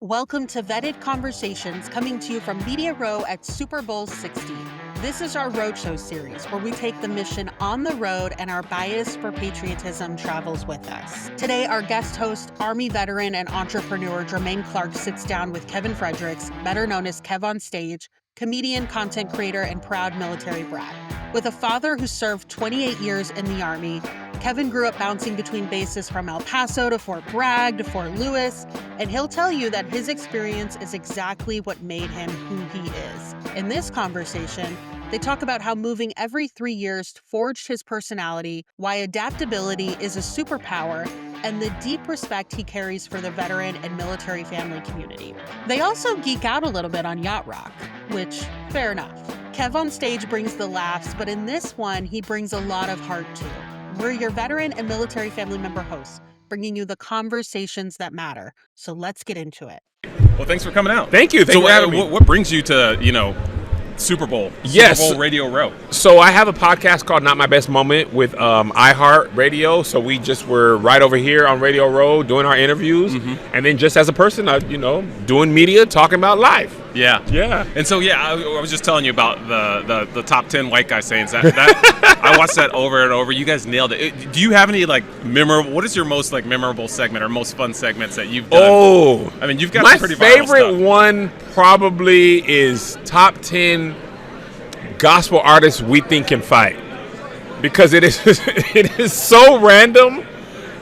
Welcome to Vetted Conversations, coming to you from Media Row at Super Bowl 60. This is our roadshow series where we take the mission on the road and our bias for patriotism travels with us. Today, our guest host, Army veteran and entrepreneur Jermaine Clark sits down with Fredericks, better known as KevOnStage, comedian, content creator, and proud military brat. With a father who served 28 years in the Army, Kevin grew up bouncing between bases from El Paso to Fort Bragg to Fort Lewis, and he'll tell you that his experience is exactly what made him who he is. In this conversation, they talk about how moving every 3 years forged his personality, why adaptability is a superpower, and the deep respect he carries for the veteran and military family community. They also geek out a little bit on Yacht Rock, which, fair enough. KevOnStage brings the laughs, but in this one, he brings a lot of heart too. We're your veteran and military family member hosts, bringing you the conversations that matter. So let's get into it. Well, thanks for coming out. Thank you. Thank you for having me. What brings you to, Super Bowl? Yes. Super Bowl Radio Row. So I have a podcast called Not My Best Moment with iHeart Radio. So we just were right over here on Radio Row doing our interviews. Mm-hmm. And then just as a person, doing media, talking about life. Yeah. Yeah. And so, I was just telling you about the top 10 white guy sayings. That I watched that over and over. You guys nailed it. Do you have any, memorable, what is your most, memorable segment or most fun segments that you've done? Oh. I mean, you've got my some pretty viral favorite stuff. one probably is top 10 gospel artists we think can fight. Because it is so random,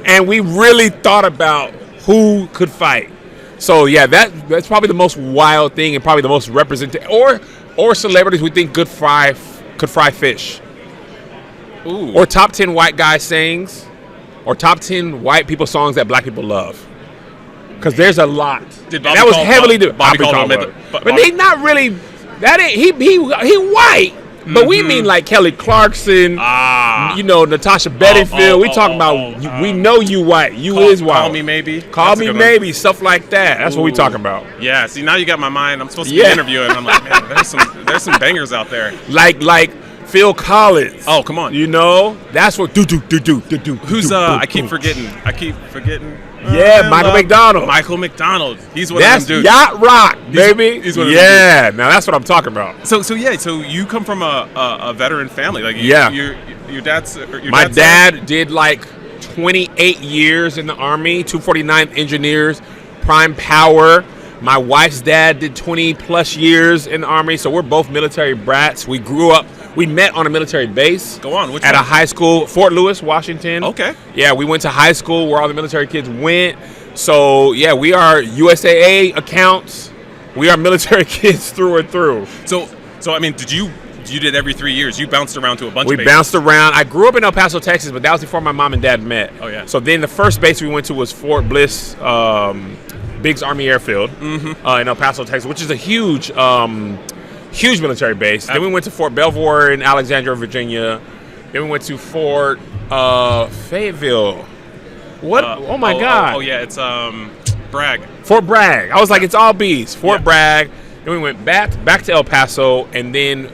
and we really thought about who could fight. So yeah, that's probably the most wild thing, and probably the most representative, or celebrities we think could fry fish. Ooh. Or top 10 white guy sayings, or top 10 white people songs that black people love. Because there's a lot. That was heavily Bobby Caldwell. But he's not really. That ain't he white. But we mean like Kelly Clarkson, Natasha Bedingfield. We talking about, we know you white. You is white. Call me maybe. Call me maybe. Stuff like that. That's what we talking about. Yeah. See, now you got my mind. I'm supposed to be interviewing. I'm like, man, there's some bangers out there. Like Phil Collins. Oh, come on. That's what do. Who's I keep forgetting. Yeah, Michael McDonald. He's one of them dudes. That's Yacht Rock, baby. He's one of them dudes. Now that's what I'm talking about. So you come from a veteran family. Your dad's my dad did 28 years in the Army, 249th Engineers, Prime Power. My wife's dad did 20 plus years in the Army, so we're both military brats. We met on a military base. Go on. At a high school, Fort Lewis, Washington. Okay. Yeah, we went to high school where all the military kids went. So, yeah, we are USAA accounts. We are military kids through and through. So I mean, you did every 3 years. You bounced around to a bunch of bases. We bounced around. I grew up in El Paso, Texas, but that was before my mom and dad met. Oh, yeah. So then the first base we went to was Fort Bliss, Biggs Army Airfield in El Paso, Texas, which is a huge military base. Then we went to Fort Belvoir in Alexandria, Virginia. Then we went to Fort Fayetteville. What? Oh my God. Oh yeah, it's Bragg. Fort Bragg. I was like, it's all B's. Fort Bragg. Then we went back to El Paso, and then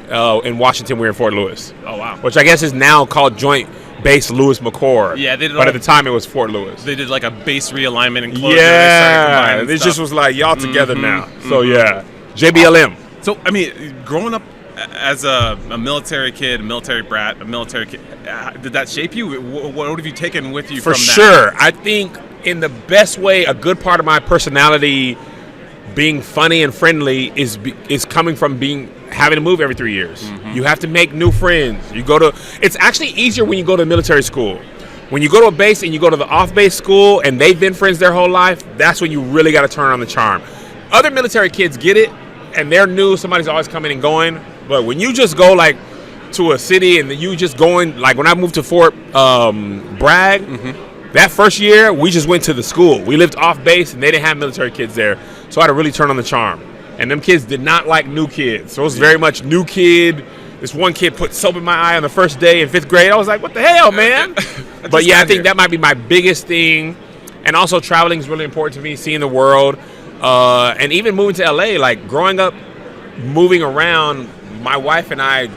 in Washington we were in Fort Lewis. Oh wow. Which I guess is now called Joint Base Lewis McChord. Yeah, but at the time it was Fort Lewis. They did a base realignment and closure. Yeah, it just was like y'all together now. So yeah, JBLM. So, I mean, growing up as a military kid, a military brat, did that shape you? What have you taken with you from that? For sure. I think in the best way, a good part of my personality being funny and friendly is coming from having to move every 3 years. Mm-hmm. You have to make new friends. It's actually easier when you go to military school. When you go to a base and you go to the off-base school and they've been friends their whole life, that's when you really got to turn on the charm. Other military kids get it, and they're new, somebody's always coming and going. But when you just go to a city and you just going, when I moved to Fort Bragg, that first year we just went to the school. We lived off base and they didn't have military kids there. So I had to really turn on the charm. And them kids did not like new kids. So it was very much new kid. This one kid put soap in my eye on the first day in 5th grade. I was like, what the hell, man? But yeah, I think that might be my biggest thing. And also traveling is really important to me, seeing the world. And even moving to LA, growing up, moving around, my wife and I,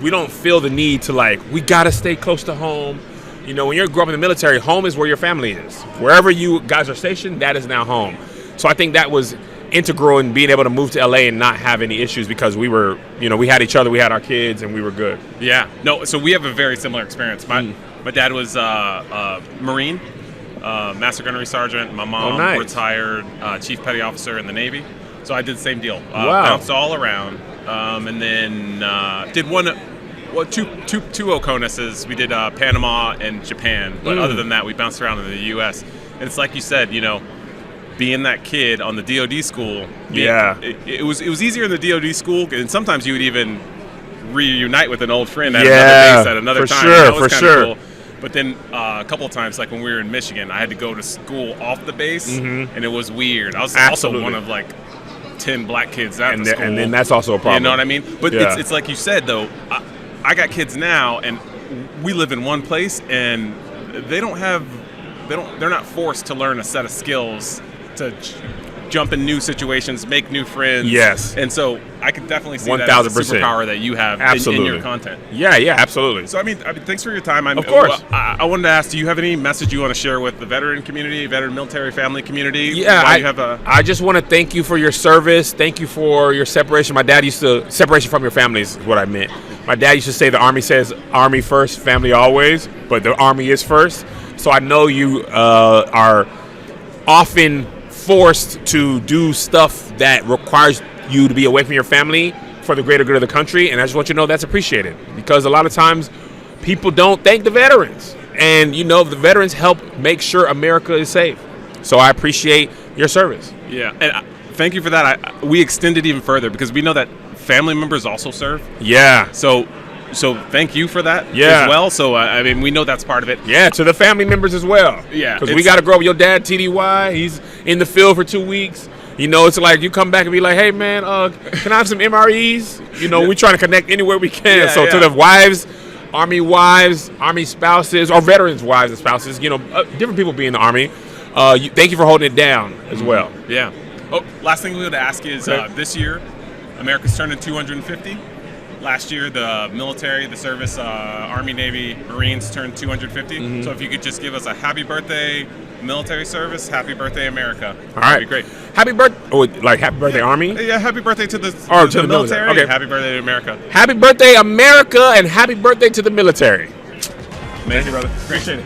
we don't feel the need to we gotta stay close to home. When you're growing up in the military, home is where your family is. Wherever you guys are stationed, that is now home. So I think that was integral in being able to move to LA and not have any issues because we were, we had each other, we had our kids, and we were good. Yeah. No, so we have a very similar experience. My dad was Marine, Master Gunnery Sergeant. My mom retired Chief Petty Officer in the Navy. So I did the same deal. Bounced all around, and then did two OCONUSes. We did Panama and Japan, but other than that, we bounced around in the U.S. And it's like you said, being that kid on the DoD school. It was easier in the DoD school, and sometimes you would even reunite with an old friend at another base at another time. That was kind of cool. But then a couple of times, like when we were in Michigan, I had to go to school off the base, and it was weird. I was also one of like 10 black kids at the school. And then that's also a problem. You know what I mean? But it's like you said, though, I got kids now, and we live in one place, and they're not forced to learn a set of skills to jump in new situations, make new friends. Yes. And so I can definitely see that as a superpower that you have in your content. Yeah, absolutely. So, I mean, thanks for your time. Of course. I wanted to ask, do you have any message you want to share with the veteran community, veteran military family community? Yeah, I just want to thank you for your service. Thank you for your separation. My dad separation from your family is what I meant. My dad used to say the Army says Army first, family always, but the Army is first. So I know you are often forced to do stuff that requires you to be away from your family for the greater good of the country, and I just want you to know that's appreciated, because a lot of times people don't thank the veterans, and the veterans help make sure America is safe. So I appreciate your service. Yeah, and thank you for that. We extended even further because we know that family members also serve. Yeah. So thank you for that as well. So, I mean, we know that's part of it. Yeah, to the family members as well. Yeah. Because we got to grow up with your dad, TDY. He's in the field for 2 weeks. It's like you come back and be like, hey, man, can I have some MREs? We're trying to connect anywhere we can. To the wives, Army spouses, or veterans' wives and spouses, different people be in the Army. Thank you for holding it down as well. Yeah. Oh, last thing we would ask is this year, America's turning 250. Last year, the military, the service, Army, Navy, Marines turned 250. So if you could just give us a happy birthday, military service, happy birthday, America. All right. That'd be great. Happy birthday, happy birthday, Army? Yeah, happy birthday to the military. Okay. Happy birthday to America. Happy birthday, America, and happy birthday to the military. Thank you, brother. Appreciate it.